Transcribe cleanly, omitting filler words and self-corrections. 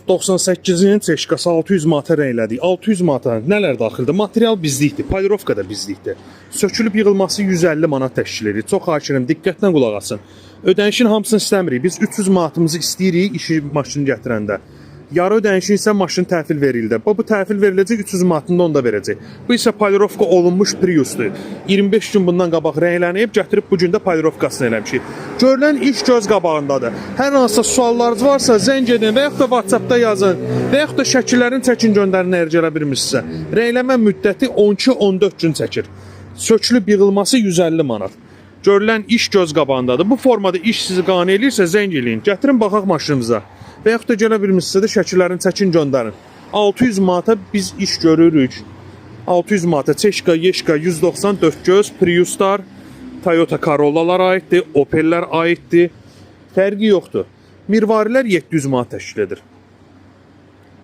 98-ci Teşkası 600 manata rəylədik. 600 manata nələr daxildir? Material bizlikdir, polirovka da bizlikdir. Sökülüb yığılması 150 manat təşkil edir. Çox xahiş edirəm, diqqətlə qulaq asın. Ödənişin hamısını istəmirik. Biz 300 manatımızı istəyirik işi maşını gətirəndə. Yarı ödənişin isə maşın təhvil verildi. Bu təhvil veriləcək 300 manatını da onda verəcək. Bu isə polirovka olunmuş Priusdur. 25 gün bundan qabaq rənglənib, gətirib bu gün də polirovkasını eləmişik. Görülən iş göz qabağındadır. Hər hansısa suallarınız varsa zəng edin və yaxud da WhatsApp-da yazın və yaxud da şəkillərin çəkin göndərin əgər gələ bilmirsinizsə. Rəngləmə müddəti 12-14 gün çəkir. Sökülüb yığılması 150 manat. Görülən iş göz qabağındadır. Bu formada iş sizi qane eləyirsə zəng eləyin. Gətirin baxaq maşınınıza. Və yaxud da gələ bilmirsinizsə də şəkillərin çəkin göndərin. 600 manata biz iş görürük. 600 manata Teşka, Yeşka, 194 göz, Priuslar, Toyota Corollalar aiddir, Opellər aiddir. Fərqi yoxdur. Mirvarilər 700 manat təşkil edir.